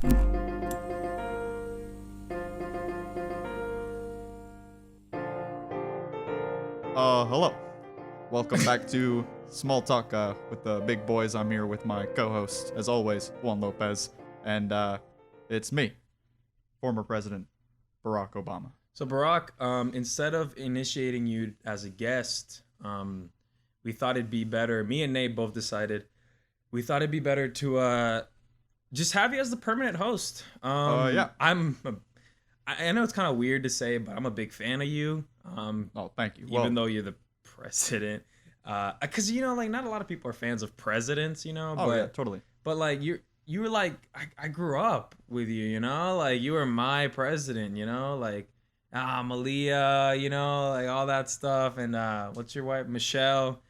Hello. Welcome back to Small Talk with the big boys. I'm here with my co-host, as always, Juan Lopez, and it's me, former President Barack Obama. So Barack, instead of initiating you as a guest, we thought it'd be better. Me and Nate both decided we thought it'd be better to just have you as the permanent host. Yeah. I know it's kind of weird to say, but I'm a big fan of you. Oh, thank you. Even though you're the president, because like not a lot of people are fans of presidents, Oh, but yeah, totally. but like you were like I grew up with you, like you were my president, like Malia, like all that stuff, and what's your wife, Michelle,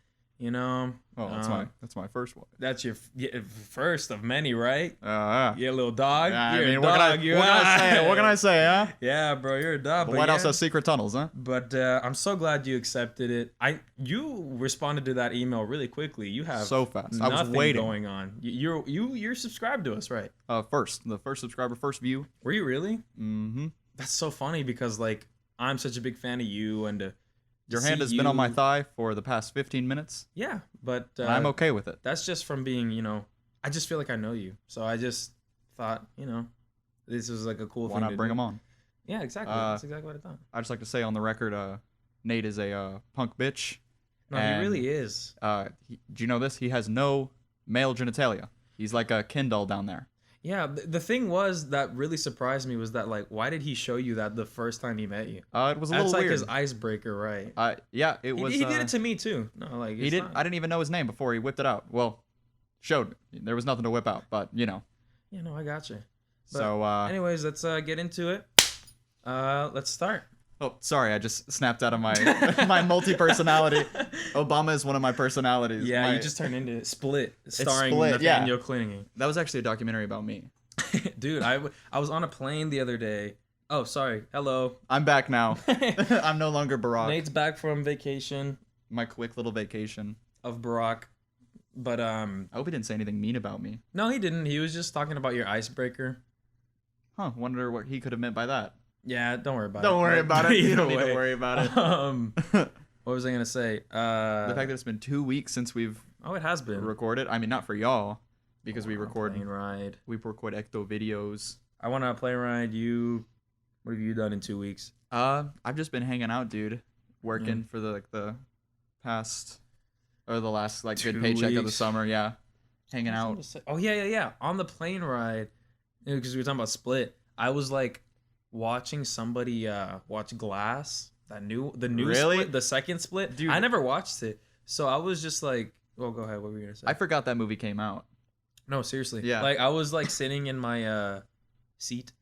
Oh, that's my first one. That's your first of many, right? Yeah. You're a little dog. Yeah, You're I mean, a what dog. can I say, huh? Yeah, bro, you're a dog. The White House has secret tunnels, huh? But I'm so glad you accepted it. You responded to that email really quickly. You have So fast. I was nothing waiting. going on. You're subscribed to us, right? The first subscriber, first view. Were you really? Mm-hmm. That's so funny because I'm such a big fan of you, and Your hand has been on my thigh for the past 15 minutes. Yeah, but And I'm okay with it. That's just from being, I just feel like I know you. So I just thought, this was like a cool thing. Why not bring him on? Yeah, exactly. That's exactly what I thought. I just like to say on the record, Nate is a punk bitch. No, he really is. Do you know this? He has no male genitalia. He's like a Ken doll down there. Yeah, the thing was that really surprised me was that why did he show you that the first time he met you? It was a That's little weird. his icebreaker, right? Yeah, it was. He did it to me too. No, he did. I didn't even know his name before he whipped it out. Well, showed. There was nothing to whip out, but Yeah, no, I got you. So, anyways, let's get into it. Let's start. Oh, sorry, I just snapped out of my my multi-personality. Obama is one of my personalities. Yeah, you just turned into Split, starring Split, Nathaniel Clingy. That was actually a documentary about me. Dude, I was on a plane the other day. Oh, sorry. Hello. I'm back now. I'm no longer Barack. Nate's back from vacation. My quick little vacation of Barack. But I hope he didn't say anything mean about me. No, he didn't. He was just talking about your icebreaker. Wonder what he could have meant by that. Yeah, don't worry about it. Don't worry about it. You don't need to worry about it. What was I gonna say? The fact that it's been 2 weeks since we've it has been recorded. I mean, not for y'all, because we record plane ride. We record ecto videos. I want to plane ride. What have you done in 2 weeks? I've just been hanging out, dude. Working for the past or the last good paycheck of the summer. Yeah, hanging out. Oh yeah. On the plane ride, because we were talking about Split. I was watching somebody watch Glass, the new really? Split, the second Split. Dude, I never watched it, so I was just like, well, go ahead. What were you gonna say? I forgot that movie came out. No, seriously. Yeah. I was sitting in my seat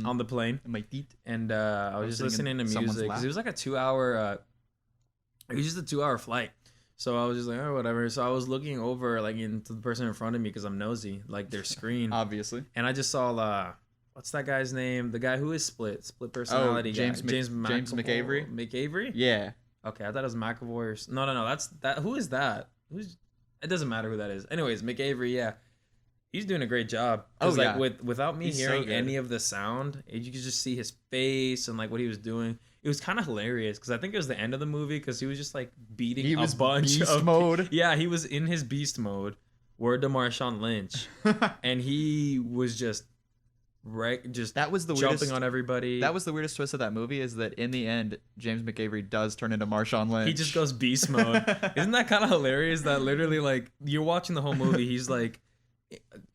on the plane. In my seat. And I was just listening to music because it was a 2 hour. It was just a 2 hour flight. So I was just like, oh, whatever. So I was looking over into the person in front of me because I'm nosy, their screen. Obviously. And I just saw what's that guy's name? The guy who is split personality. James McAvery. McAvery? Yeah. Okay, I thought it was McAvoy. No. That's that. Who is that? It doesn't matter who that is. Anyways, McAvery. Yeah, he's doing a great job. Yeah. Without me hearing any of the sound, you could just see his face and what he was doing. It was kind of hilarious because I think it was the end of the movie because he was just beating a bunch beast mode. Yeah, he was in his beast mode. Word to Marshawn Lynch, and he was just that was the jumping weirdest, on everybody. That was the weirdest twist of that movie is that in the end, James McAvery does turn into Marshawn Lynch. He just goes beast mode. Isn't that kind of hilarious? That literally you're watching the whole movie. He's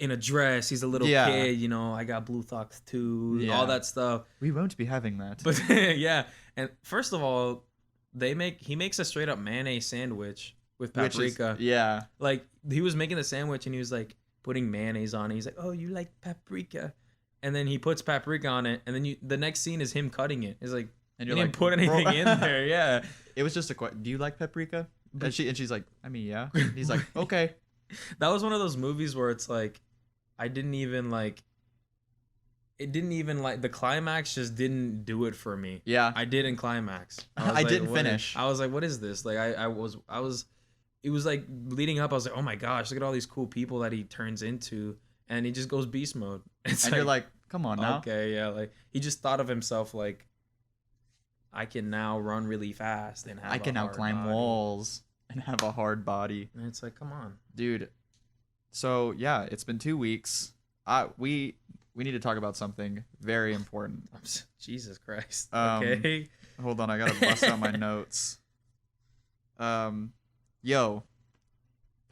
in a dress. He's a little kid. I got blue thoughts too. All that stuff. We won't be having that. But yeah, and first of all, he makes a straight up mayonnaise sandwich with paprika. He was making the sandwich and he was putting mayonnaise on it. He's like, oh, you like paprika? And then he puts paprika on it, and then the next scene is him cutting it. It's and you didn't put anything in there. Yeah, it was just a question. Do you like paprika? And she's like, I mean, yeah. And he's like, okay. That was one of those movies where it's I didn't even it didn't even the climax just didn't do it for me. Yeah, I didn't climax. I didn't finish. I was like, what is this? I was. It was leading up. I was like, oh my gosh, look at all these cool people that he turns into. and he just goes beast mode. And you're like, come on now. Okay, yeah, like he just thought of himself like, I can now run really fast and I can now climb walls and have a hard body. And it's like, come on, dude. So yeah, it's been 2 weeks. We need to talk about something very important. Jesus Christ. Okay. Hold on, I gotta bust out my notes. Yo,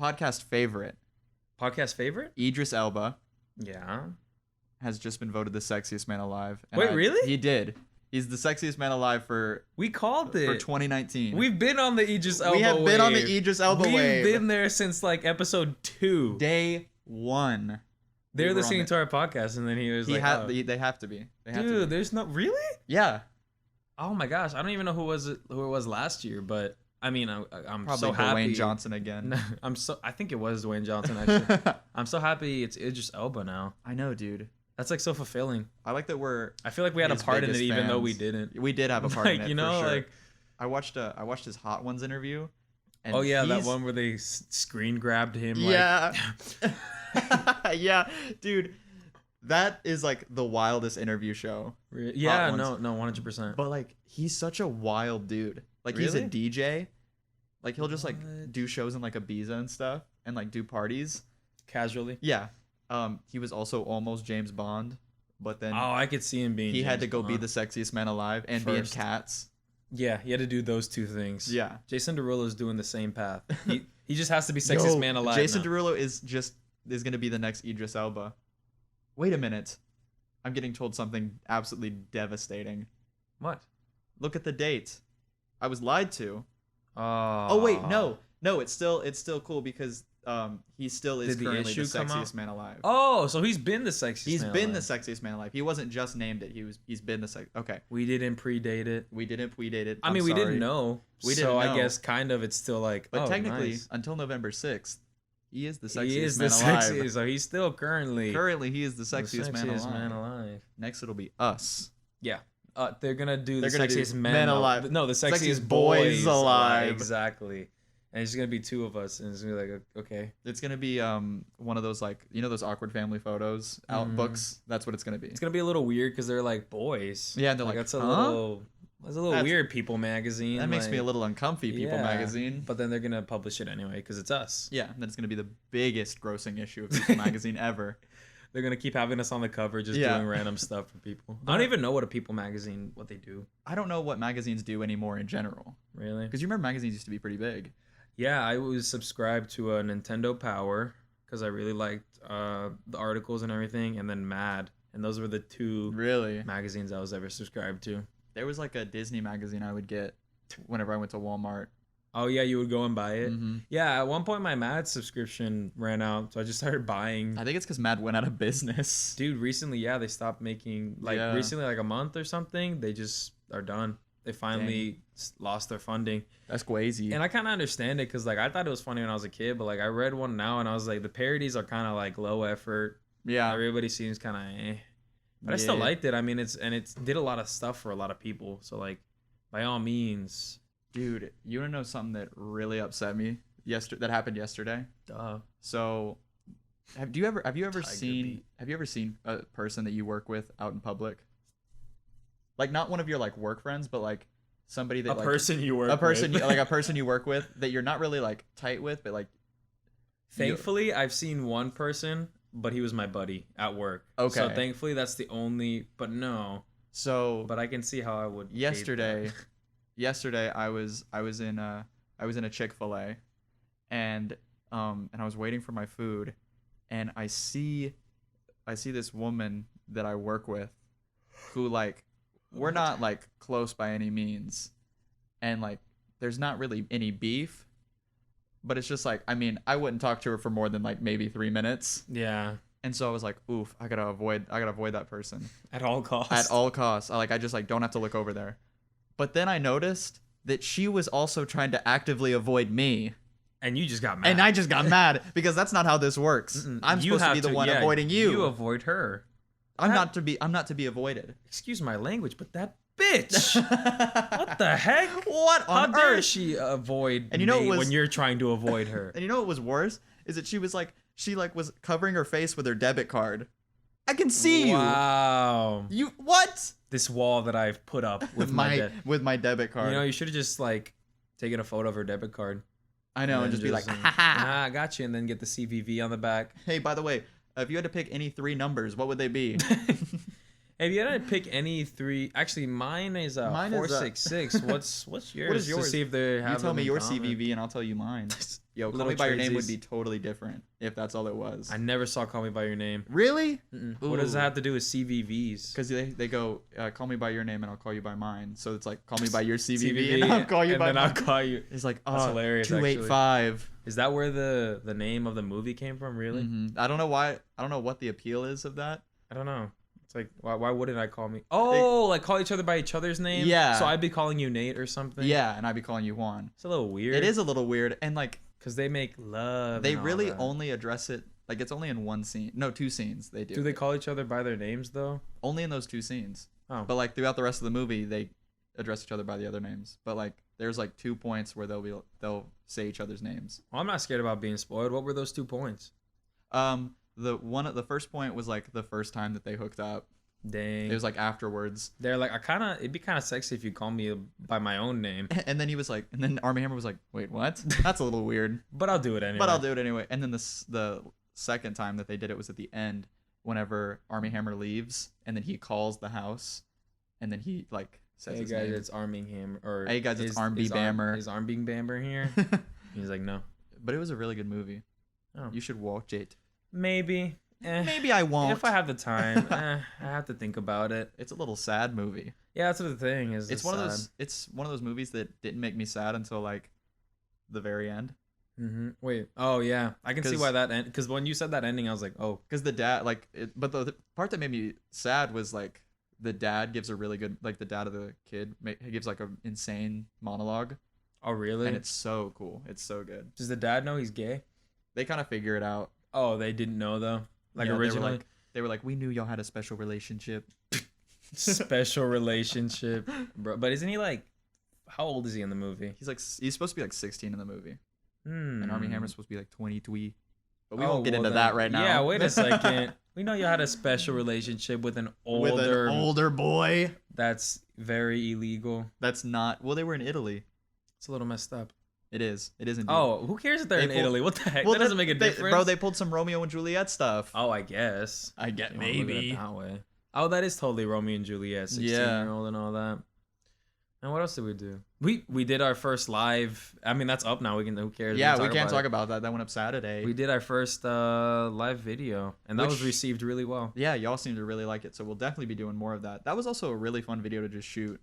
podcast favorite. Podcast favorite? Idris Elba. Yeah. Has just been voted the sexiest man alive. Wait, really? He did. He's the sexiest man alive for. We called it for 2019. We've been on the Idris Elba. We have been on the Idris Elba wave. We've been there since like episode 2. Day 1. They were listening to our podcast, and then he was like, "They have to be." Dude, there's no really. Yeah. Oh my gosh, I don't even know who it was last year, but I mean, I'm probably so happy. Dwayne Johnson again. I think it was Dwayne Johnson actually. I'm so happy it's Idris Elba now. I know, dude. That's like so fulfilling. I like that I feel like we had a part in it, even though we didn't. We did have a part in it. You know, for sure. like I watched his Hot Ones interview. And that one where they screen grabbed him. Yeah. Like... yeah, dude. That is like the wildest interview show. Yeah, no, 100%. But like, he's such a wild dude. Like, really? He's a DJ. Like, he'll just like do shows in like Ibiza and stuff, and like do parties casually. Yeah. He was also almost James Bond, but then I could see him being. He had to go be the sexiest man alive and be in Cats. Yeah, he had to do those two things. Yeah. Jason Derulo's doing the same path. He just has to be sexiest man alive. Jason Derulo is gonna be the next Idris Elba. Wait a minute. I'm getting told something absolutely devastating. What? Look at the date. I was lied to. Oh wait, no. It's still cool because he still is currently the sexiest man alive. Oh, so he's been the sexiest He's been the sexiest man alive. He wasn't just named it. He's been the Okay. We didn't predate it. We didn't predate it. I mean, we didn't know. So I guess kind of it's still like, but technically nice. Until November 6th, he is the sexiest man alive. So he's still currently he is the sexiest man alive. Next it'll be us. Yeah. They're gonna do the sexiest men alive. No, the sexiest boys alive. Exactly. And it's gonna be 2 of us, and it's gonna be like, okay. It's gonna be one of those, like, you know, those awkward family photos books. That's what it's gonna be. It's gonna be a little weird because they're like boys. Yeah, and they're like that's a little weird. People magazine. That makes me a little uncomfy. People magazine. But then they're gonna publish it anyway because it's us. Yeah, and then it's gonna be the biggest grossing issue of People magazine ever. They're gonna keep having us on the cover, just doing random stuff for people. I don't even know what a People magazine, what they do. I don't know what magazines do anymore in general. Really? Because you remember magazines used to be pretty big. Yeah, I was subscribed to a Nintendo Power because I really liked the articles and everything, and then Mad, and those were the 2 magazines I was ever subscribed to. There was like a Disney magazine I would get whenever I went to Walmart. Oh yeah, you would go and buy it. Mm-hmm. Yeah, at one point my Mad subscription ran out, so I just started buying. I think it's because Mad went out of business. Dude, recently, they stopped making recently, like a month or something. They just are done. They finally lost their funding. That's crazy. And I kind of understand it because like I thought it was funny when I was a kid, but like I read one now and I was like, the parodies are kind of like low effort. Yeah, everybody seems kind of but I still liked it. I mean, it did a lot of stuff for a lot of people. So like, by all means. Dude, you want to know something that really upset me that happened yesterday? Duh. So, have you ever seen a person that you work with out in public? Like, not one of your like work friends, but like somebody that a person you work with that you're not really like tight with, but like. Thankfully, I've seen one person, but he was my buddy at work. Okay. So thankfully, that's the only. But no. So. But I can see how I would. Yesterday, I was in a Chick-fil-A, and I was waiting for my food, and I see this woman that I work with, who like we're not like close by any means, and like there's not really any beef, but it's just like, I mean, I wouldn't talk to her for more than like maybe 3 minutes. Yeah. And so I was like, oof, I gotta avoid that person at all costs. At all costs. I just like don't have to look over there. But then I noticed that she was also trying to actively avoid me. And you just got mad. And I just got mad because that's not how this works. I'm supposed to be the one avoiding you. You avoid her. I'm not to be avoided. Excuse my language, but that bitch. What the heck? What on earth? How dare she avoid me when you're trying to avoid her? And you know what was worse? Is that she was like she like was covering her face with her debit card. I can see you. Wow. You what? This wall that I've put up with my debit card. You know, you should have just like taken a photo of her debit card. I know, and just be like, ha, I got you, and then get the CVV on the back. Hey, by the way, if you had to pick any 3 numbers, what would they be? If you had to pick any 3, actually, mine is 466. What's yours? What is yours? To see if they have. You tell me your CVV, and I'll tell you mine. Yo, Call Me by Your Name would be totally different if that's all it was. I never saw Call Me by Your Name. Really? What does that have to do with CVVs? Because they go, call me by your name and I'll call you by mine. So it's like, call me by your CVV and I'll call you by mine. And then I'll call you. It's like, that's hilarious. 285. Is that where the name of the movie came from? Really? Mm-hmm. I don't know why. I don't know what the appeal is of that. I don't know. It's like, why wouldn't I call me? Oh, like call each other by each other's name? Yeah. So I'd be calling you Nate or something? Yeah, and I'd be calling you Juan. It's a little weird. It is a little weird. And like, because they make love. They really only address it, like it's only in one scene. No, 2 scenes they do. Do they call each other by their names though? Only in those 2 scenes. Oh. But like throughout the rest of the movie, they address each other by the other names. But like there's like 2 points where they'll say each other's names. Well, I'm not scared about being spoiled. What were those 2 points? The first point was like the first time that they hooked up. Dang. It was like afterwards. They're like, it'd be kind of sexy if you call me by my own name. And then he was like, and then Armie Hammer was like, wait, what? That's a little weird. But I'll do it anyway. And then the second time that they did it was at the end, whenever Armie Hammer leaves, and then he calls the house, and then he like says, "Hey guys, it's Armie Hammer." Or "Hey guys, it's Armie Bammer." Is Armie Bammer here? He's like, "No." But it was a really good movie. Oh. You should watch it. Maybe. Maybe I won't. If I have the time, I have to think about it. It's a little sad movie. Yeah, that's what the thing is. It's one of those movies that didn't make me sad until like the very end. Mm-hmm. Wait. Oh yeah, I can see why that end. Because when you said that ending, I was like, oh. Because the dad, like, but the part that made me sad was like the dad gives a really good, like the dad of the kid, he gives like an insane monologue. Oh really? And it's so cool. It's so good. Does the dad know he's gay? They kind of figure it out. Oh, they didn't know though. Like yeah, originally, they were like, we knew y'all had a special relationship. Special relationship, bro. But isn't he like, how old is he in the movie? He's supposed to be like 16 in the movie. And Armie Hammer's supposed to be like 23. But we won't get into that right now. Yeah, wait a second. We know you had a special relationship with an older boy. That's very illegal. That's not. Well, they were in Italy. It's a little messed up. It is. It is indeed. Oh, who cares if they're in Italy? What the heck? That doesn't make a difference. Bro, they pulled some Romeo and Juliet stuff. Oh, I guess. Maybe. That way. Oh, that is totally Romeo and Juliet. 16-year-old and all that. And what else did we do? We did our first live. I mean, that's up now. Who cares? Yeah, we can't talk about that. That went up Saturday. We did our first live video, and that was received really well. Yeah, y'all seem to really like it, so we'll definitely be doing more of that. That was also a really fun video to just shoot.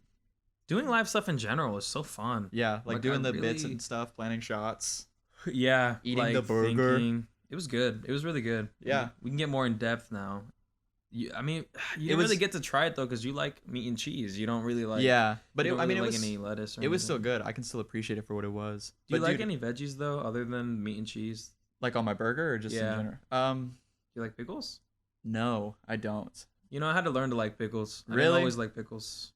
Doing live stuff in general is so fun. Yeah, like doing the bits and stuff, planning shots. Yeah, eating the burger. It was good. It was really good. Yeah, we can get more in depth now. I mean, you didn't really get to try it though, because you like meat and cheese. You don't really like. Yeah, but it was any lettuce. Or it was still good. I can still appreciate it for what it was. Do you like any veggies though, other than meat and cheese? Like on my burger or just in general? You like pickles? No, I don't. You know, I had to learn to like pickles. Really? I didn't always like pickles.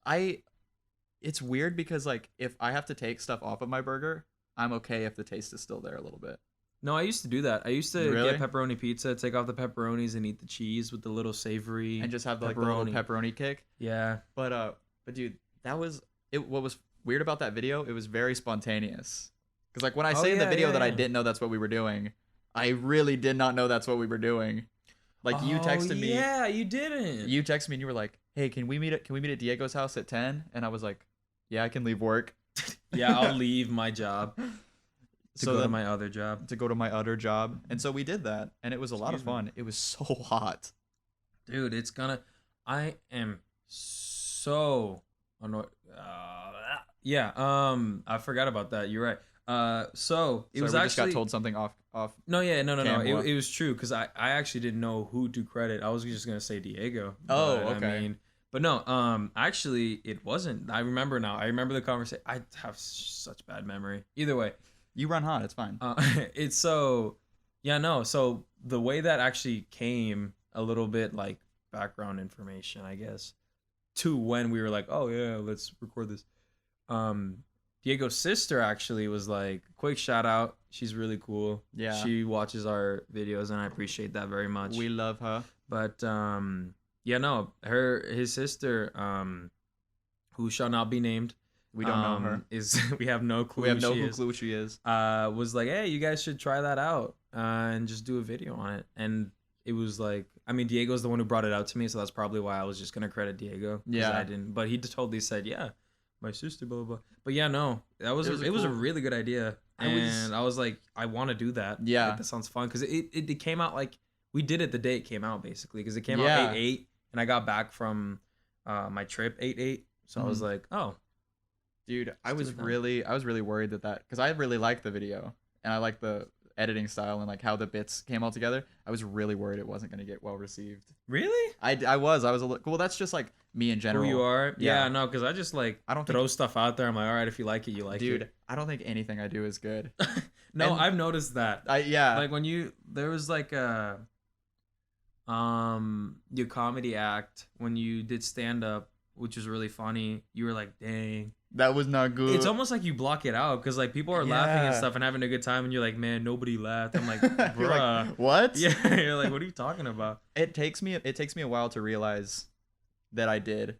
It's weird because like if I have to take stuff off of my burger, I'm okay if the taste is still there a little bit. No, I used to do that. I used to get pepperoni pizza, take off the pepperonis, and eat the cheese with the little savory and just have the little pepperoni kick. Yeah. But dude, that was it. What was weird about that video? It was very spontaneous. Because like when I say in the video that I didn't know that's what we were doing, I really did not know that's what we were doing. Like you texted me. Yeah, you didn't. You texted me and you were like, "Hey, can we meet at Diego's house at 10?" And I was like, "Yeah, I can leave work." Yeah, I'll leave my job. To go to my other job. And so we did that. And it was a lot of fun. It was so hot. Dude, I am so annoyed. I forgot about that. You're right. So it was we actually just got told something off. No. It was true because I actually didn't know who to credit. I was just gonna say Diego. Oh, okay. But no, actually it wasn't. I remember now. I remember the conversation. I have such bad memory. Either way. You run hot. It's fine. It's so, yeah, no. So the way that actually came a little bit like background information, I guess, to when we were like, oh yeah, let's record this. Diego's sister actually was like, quick shout out. She's really cool. Yeah. She watches our videos and I appreciate that very much. We love her. But yeah, no, his sister, who shall not be named. We don't know her. We have no clue. We have no clue who she is. Was like, hey, you guys should try that out and just do a video on it. And it was like, I mean, Diego's the one who brought it out to me, so that's probably why I was just gonna credit Diego. Yeah, I didn't. But he totally said, yeah, my sister, blah blah blah. But yeah, no, it was a really good idea, and I was like, I want to do that. Yeah, like, that sounds fun because it came out like we did it the day it came out basically because it came out 8/8, and I got back from my trip 8/8, so I was like, oh, dude, I was really worried that because I really liked the video and I liked the editing style and like how the bits came all together. I was really worried it wasn't gonna get well received. Really? I was a little. Well, that's just like me in general. Who you are? Yeah, no, because I just like I don't throw stuff out there. I'm like, all right, if you like it, you like it. Dude, I don't think anything I do is good. No, and I've noticed that. Yeah. Like when there was like a your comedy act when you did stand up, which was really funny. You were like, dang. That was not good. It's almost like you block it out because like people are laughing and stuff and having a good time, and you're like, man, nobody laughed. I'm like, bruh, like, what? Yeah, you're like, what are you talking about? It takes me a while to realize that I did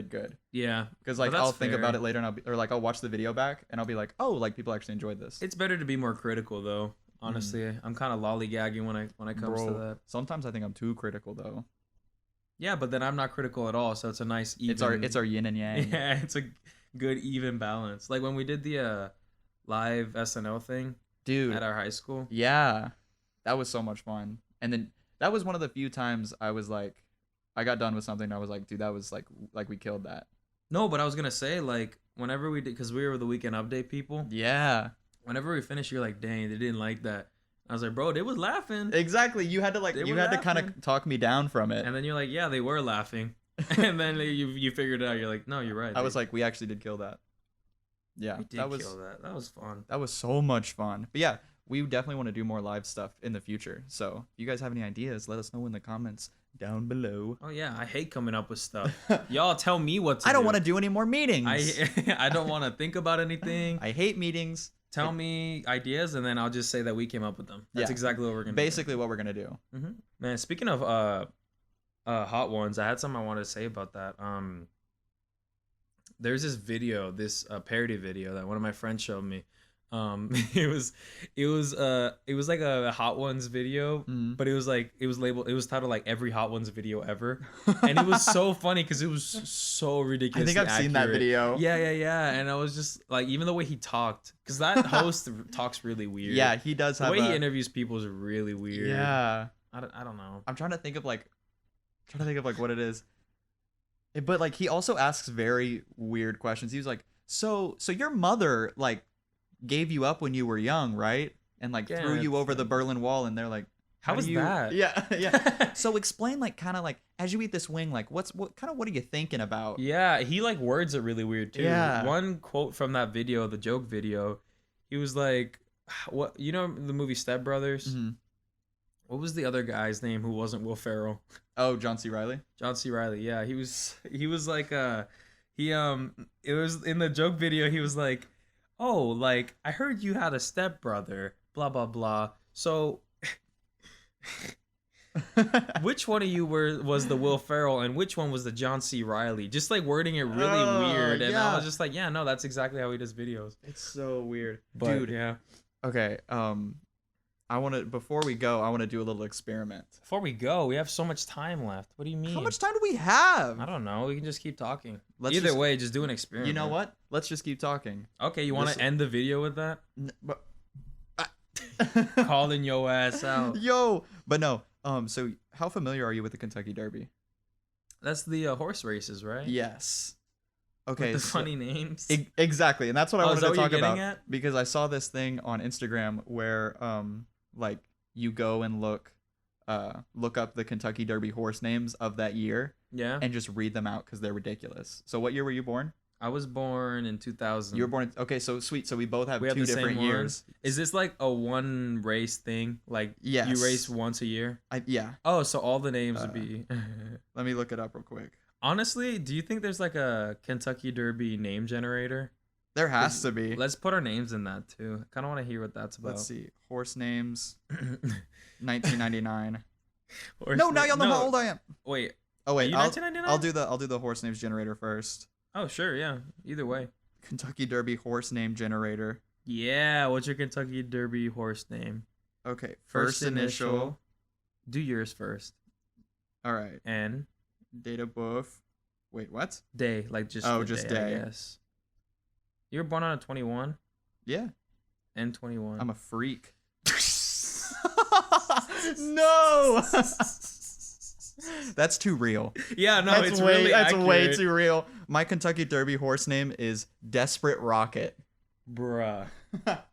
good. Yeah, because like I'll think about it later and I'll watch the video back and I'll be like, oh, like people actually enjoyed this. It's better to be more critical though. Honestly, I'm kind of lollygagging when it comes to that. Sometimes I think I'm too critical though. Yeah, but then I'm not critical at all, so it's a nice even. It's our yin and yang. Yeah, it's a good even balance. Like when we did the live SNL thing, dude, at our high school. Yeah, that was so much fun. And then that was one of the few times I was like, I got done with something and I was like, dude, that was like we killed that. No, but I was gonna say like whenever we did, because we were the Weekend Update people. Yeah. Whenever we finished, you're like, dang, they didn't like that. I was like, bro, they was laughing. Exactly. You had to kind of talk me down from it. And then you're like, yeah, they were laughing. And then you figured it out. You're like, no, you're right. I was like, we actually did kill that. Yeah, we did kill that. That was fun. That was so much fun. But yeah, we definitely want to do more live stuff in the future. So if you guys have any ideas, let us know in the comments down below. Oh yeah, I hate coming up with stuff. Y'all tell me what to do. I don't want to do any more meetings. I don't want to think about anything. I hate meetings. Tell me ideas, and then I'll just say that we came up with them. That's exactly what we're gonna. Basically, what we're gonna do. Mm-hmm. Man, speaking of hot ones, I had something I wanted to say about that. There's this video, this parody video that one of my friends showed me. It was like a Hot Ones video, but it was titled like every Hot Ones video ever, and it was so funny because it was so ridiculous. I think I've seen that video. Yeah, and I was just like, even the way he talked, because that host talks really weird. Yeah, he does. The way he interviews people is really weird. Yeah, I don't know. I'm trying to think of like what it is, but like he also asks very weird questions. He was like, so your mother like gave you up when you were young, right? And like threw you over the Berlin Wall, and they're like, how was that? Yeah. So explain like kind of like as you eat this wing, like what are you thinking about? Yeah, he like words it really weird too. Yeah. One quote from that video, the joke video, he was like, what, you know the movie Step Brothers? Mm-hmm. What was the other guy's name who wasn't Will Ferrell? Oh, John C. Reilly. John C. Reilly. Yeah, he was like it was in the joke video. He was like, oh, like I heard you had a stepbrother, blah blah blah. So, which one of you was the Will Ferrell, and which one was the John C. Reilly? Just like wording it really weird, and I was just like, yeah, no, that's exactly how he does videos. It's so weird, dude. Yeah. Okay. Before we go, I want to do a little experiment. Before we go, we have so much time left. What do you mean? How much time do we have? I don't know. We can just keep talking. Either way, just do an experiment. You know what? Let's just keep talking. Okay, you want to end the video with that? Calling your ass out. Yo, but no. So how familiar are you with the Kentucky Derby? That's the horse races, right? Yes. Okay. With the funny names. Exactly, and that's what I wanted to talk about at? Because I saw this thing on Instagram where like you go and look up the Kentucky Derby horse names of that year. Yeah. And just read them out because they're ridiculous. So what year were you born? I was born in 2000. You were born okay, so sweet. So we both have two different years. Is this like a one race thing? Like yes. You race once a year? Yeah. Oh, so all the names would be Let me look it up real quick. Honestly, do you think there's like a Kentucky Derby name generator? There has to be. Let's put our names in that too. I kind of want to hear what that's about. Let's see. Horse names. 1999. No, now you'll know how old I am. Wait. Oh wait, 1999? I'll do the horse names generator first. Oh sure, yeah. Either way. Kentucky Derby horse name generator. Yeah, what's your Kentucky Derby horse name? Okay, first initial. Do yours first. All right. N. Date of birth. Wait, what? Day, like just just day. I guess. You were born on a 21? Yeah. N21. I'm a freak. No. That's too real. Yeah, no, it's really that's way too real. My Kentucky Derby horse name is Desperate Rocket. Bruh.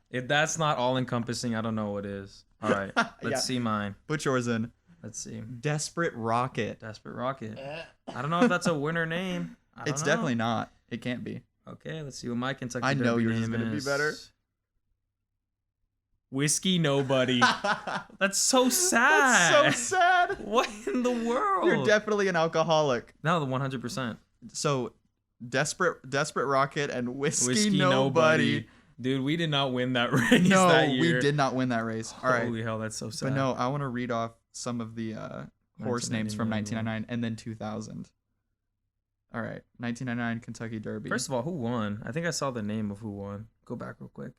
If that's not all encompassing, I don't know what is. All right, let's see mine. Put yours in. Let's see. Desperate Rocket. Desperate Rocket. I don't know if that's a winner name. It's definitely not. It can't be. Okay, let's see what my Kentucky I know Derby yours is name gonna be better. Whiskey Nobody. That's so sad. That's so sad. What in the world? You're definitely an alcoholic. No, the 100%. So, Desperate Rocket and Whiskey Nobody. Dude, we did not win that race that year. No, we did not win that race. All right. Holy hell, that's so sad. But no, I want to read off some of the horse names from 1999 and then 2000. All right, 1999 Kentucky Derby. First of all, who won? I think I saw the name of who won. Go back real quick.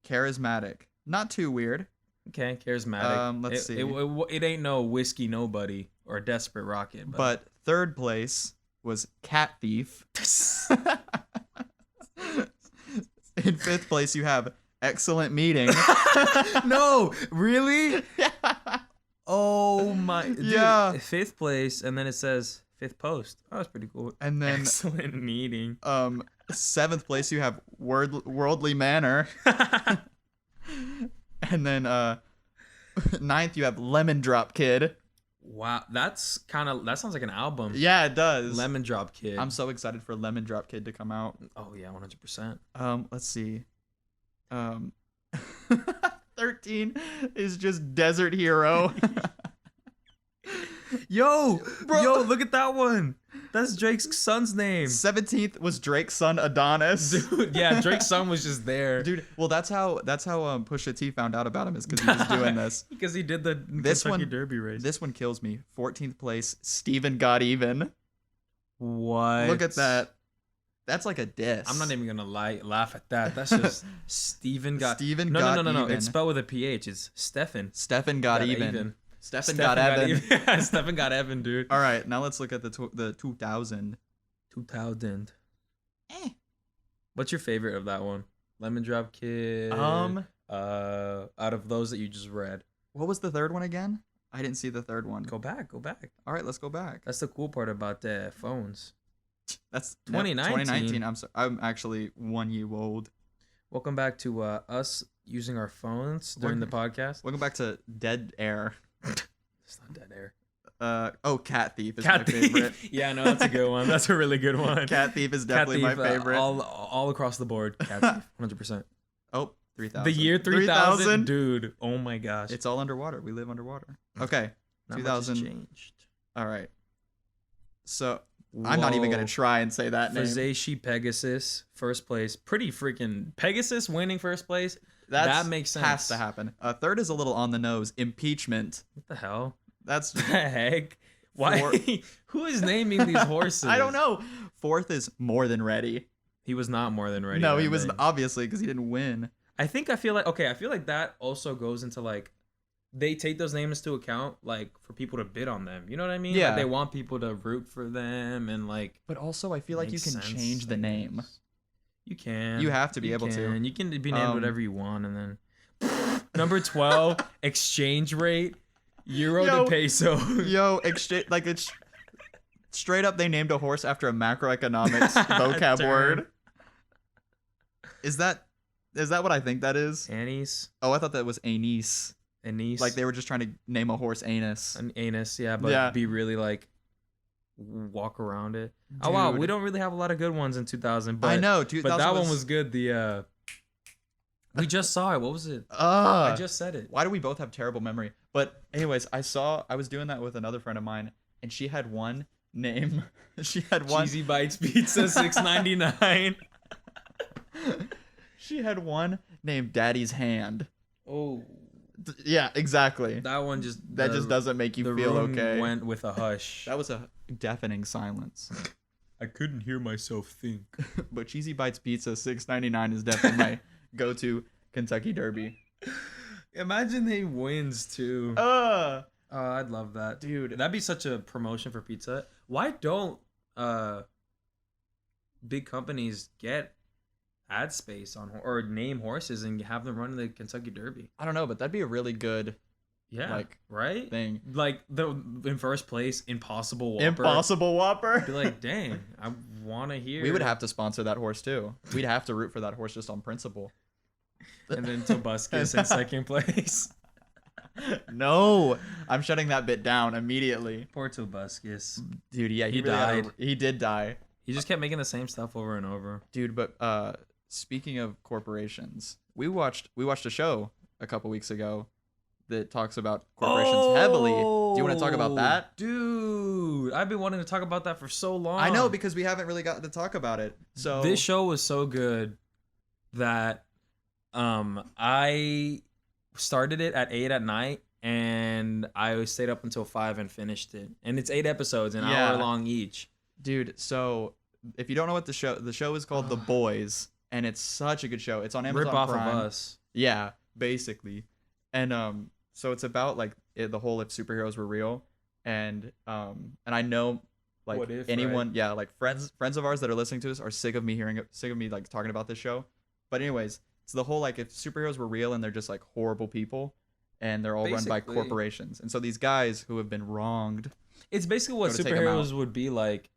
Charismatic. Not too weird. Okay, Charismatic. Let's see. It ain't no Whiskey Nobody or Desperate Rocket. But third place was Cat Thief. In fifth place, you have Excellent Meeting. No, really? Yeah. Oh my. Dude, yeah. Fifth place, and then it says fifth post. Oh, that's pretty cool. And then Excellent Meeting. Seventh place, you have Worldly Manor. And then ninth, you have Lemon Drop Kid. Wow, that sounds like an album. Yeah, it does. Lemon Drop Kid. I'm so excited for Lemon Drop Kid to come out. Oh yeah, 100%. Let's see. 13 is just Desert Hero. Yo, look at that one. That's Drake's son's name. 17th was Drake's son Adonis. Dude, yeah, Drake's son was just there. Dude, well that's how Pusha T found out about him, is because he was doing this. Because he did the Kentucky Derby race. This one kills me. 14th place, Steven Got Even. What? Look at that. That's like a diss. I'm not even gonna laugh at that. That's just Steven got. No. It's spelled with a PH. It's Stefan. Stefan got even. Stefan got Evan. Yeah, Stefan got Evan, dude. All right, now let's look at the 2000. 2000. What's your favorite of that one? Lemon Drop Kid. Out of those that you just read. What was the third one again? I didn't see the third one. Go back. All right, let's go back. That's the cool part about the phones. That's 2019. 2019. I'm sorry. I'm actually 1 year old. Welcome back to us using our phones during the podcast. Welcome back to Dead Air. It's not Dead Air. Cat Thief is my favorite. Yeah, no, that's a good one. That's a really good one. Cat Thief is definitely my favorite. All across the board. Cat Thief, 100%. Oh, 3000. The year 3000, dude. Oh my gosh. It's all underwater. We live underwater. Okay, 2000 changed. All right. So I'm not even gonna try and say that name. Fazeshi Pegasus, first place. Pretty freaking Pegasus winning first place. That makes sense. Has to happen. Third is a little on the nose. Impeachment. What the hell? That's the heck. Why? Who is naming these horses? I don't know. Fourth is More Than Ready. He was not More Than Ready. No, he was obviously, because he didn't win. I feel like that also goes into like they take those names into account like for people to bid on them. You know what I mean? Yeah. Like, they want people to root for them and like. But also, I feel like you can change the name. You can. You have to be able to. You can be named whatever you want, and then number 12 exchange rate euro to peso. Exchange like it's straight up. They named a horse after a macroeconomics vocab word. Is that what I think that is? Anise. Oh, I thought that was anise. Anise. Like they were just trying to name a horse anus. An anus, yeah, but be really like walk around it. Dude. Oh wow, we don't really have a lot of good ones in 2000. But I know, 2000 but that one was good. The we just saw it. What was it? I just said it. Why do we both have terrible memory? But anyways, I was doing that with another friend of mine, and she had one name. She had one Cheesy Bites Pizza $6.99. She had one named Daddy's Hand. Oh. Yeah, exactly. That one just doesn't make you feel okay. Went with a hush. That was a deafening silence. I couldn't hear myself think. But Cheesy Bites Pizza $6.99 is definitely my go-to Kentucky Derby. Imagine he wins too. I'd love that, dude. That'd be such a promotion for pizza. Why don't big companies get ad space on or name horses and have them run the Kentucky Derby? I don't know, but that'd be a really good, right thing. Like in first place, Impossible Whopper. Impossible Whopper. Be like, dang, I want to hear. We would have to sponsor that horse too. We'd have to root for that horse just on principle. And then Tobuscus in second place. No, I'm shutting that bit down immediately. Poor Tobuscus. Dude, yeah, he died. He did die. He just kept making the same stuff over and over. Dude, but speaking of corporations, we watched a show a couple weeks ago that talks about corporations heavily. Do you want to talk about that? Dude, I've been wanting to talk about that for so long. I know, because we haven't really gotten to talk about it. So this show was so good that I started it at 8 at night and I stayed up until 5 and finished it. And it's 8 episodes, an hour long each. Dude, so if you don't know what the show is called The Boys, and it's such a good show. It's on Amazon Rip off Prime. of Us. Yeah, basically. And so it's about like the whole if superheroes were real, and I know like what if, anyone, right? yeah, like friends of ours that are listening to this are sick of me like talking about this show. But anyways, it's the whole like if superheroes were real and they're just like horrible people, and they're all run by corporations, and so these guys who have been wronged. It's basically what superheroes would be like.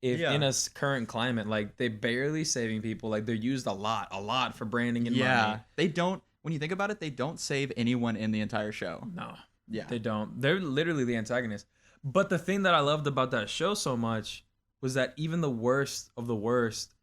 If in a current climate, like they're barely saving people, like they're used a lot for branding and money. They don't. When you think about it, they don't save anyone in the entire show. No, they don't. They're literally the antagonist. But the thing that I loved about that show so much was that even the worst of the worst,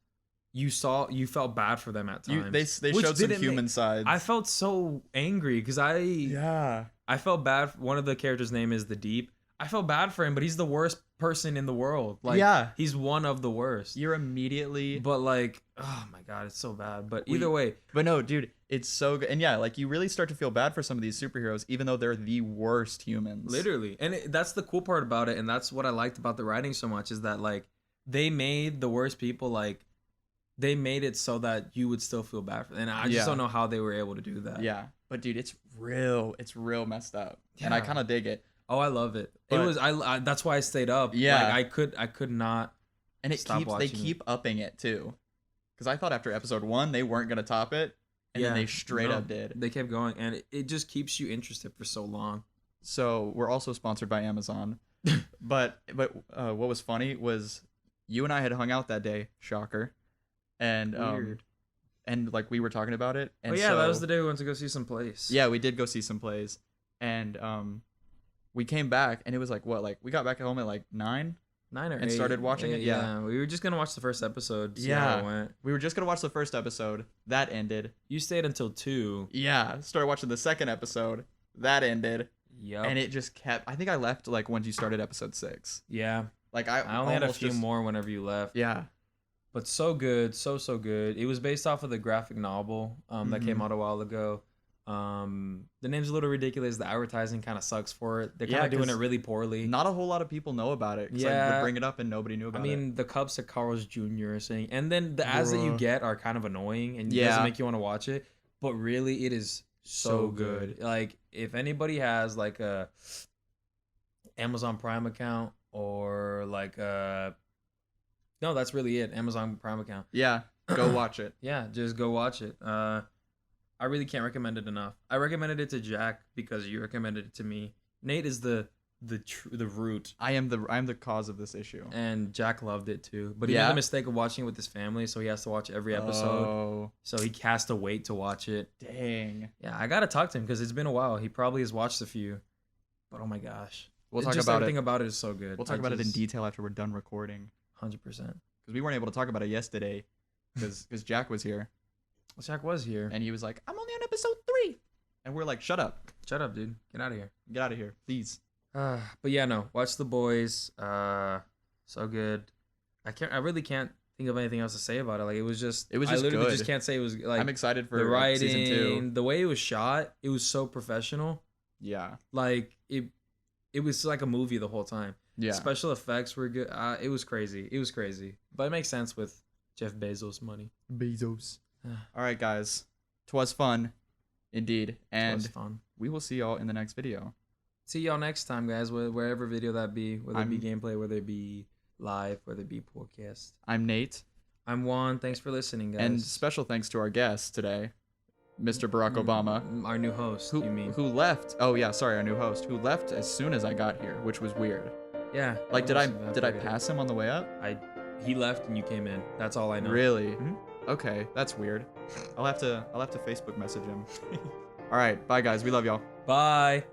you felt bad for them at times. They showed some human sides. I felt so angry because I felt bad. One of the characters' name is The Deep. I felt bad for him, but he's the worst person in the world. Like, he's one of the worst. You're immediately... But, like, oh, my God, it's so bad. But either way... But no, dude, it's so good. And, yeah, like, you really start to feel bad for some of these superheroes, even though they're the worst humans. Literally. And that's the cool part about it, and that's what I liked about the writing so much, is that, like, they made the worst people, like... They made it so that you would still feel bad for them. And I just don't know how they were able to do that. Yeah. But, dude, it's real messed up. Yeah. And I kind of dig it. Oh, I love it. But, it was I that's why I stayed up. Yeah, like, I could not. And they keep upping it too, because I thought after episode 1 they weren't gonna top it, and then they straight up did. They kept going, and it just keeps you interested for so long. So we're also sponsored by Amazon, but what was funny was you and I had hung out that day, shocker, and weird. And like we were talking about it. And that was the day we went to go see some plays. Yeah, we did go see some plays, and we came back and it was like we got back home at like 9 or 8 and started watching it. Yeah, we were just gonna watch the first episode. See how it went. We were just gonna watch the first episode. That ended. You stayed until 2. Yeah, started watching the second episode. That ended. Yep. And it just kept. I think I left like once you started episode 6. Yeah. Like I only had a few more whenever you left. Yeah. But so good, so good. It was based off of the graphic novel that came out a while ago. The name's a little ridiculous. The advertising kind of sucks for it. They're kind of doing it really poorly. Not a whole lot of people know about it. I would bring it up and nobody knew about it. I mean, the Cubs are Carl's Jr. saying, and then the ads that you get are kind of annoying and it doesn't make you want to watch it. But really, it is so good. Like, if anybody has like a Amazon Prime account or like no, that's really it. Amazon Prime account. Yeah, go watch it. Yeah, just go watch it. I really can't recommend it enough. I recommended it to Jack because you recommended it to me. Nate is the root. I am the cause of this issue. And Jack loved it too. But he made the mistake of watching it with his family, so he has to watch every episode. Oh. So he has to wait to watch it. Dang. Yeah, I gotta talk to him because it's been a while. He probably has watched a few. But oh my gosh. We'll talk about everything about it is so good. We'll talk about it in detail after we're done recording. 100%. Because we weren't able to talk about it yesterday because Jack was here. Jack was here. And he was like, I'm only on episode 3. And we're like, shut up. Shut up, dude. Get out of here. Get out of here, please. But yeah, no. Watch The Boys. So good. I really can't think of anything else to say about it. Like, it was just I literally good. just can't say it was like. I'm excited for the writing, season 2. The way it was shot, it was so professional. Yeah. Like it was like a movie the whole time. Yeah. Special effects were good. It was crazy. It was crazy, but it makes sense with Jeff Bezos' money. Bezos. All right, guys. 'Twas fun, indeed, and 'Twas fun. We will see y'all in the next video. See y'all next time, guys. Wherever video that be, whether it be gameplay, whether it be live, whether it be podcast. I'm Nate. I'm Juan. Thanks for listening, guys. And special thanks to our guest today, Mr. Barack Obama. Our new host, you mean? Who left? Oh yeah, sorry, our new host, who left as soon as I got here, which was weird. Yeah. Like, did I pass him on the way up? He left and you came in. That's all I know. Really? Mm-hmm. Okay, that's weird. I'll have to Facebook message him. All right, bye guys. We love y'all. Bye.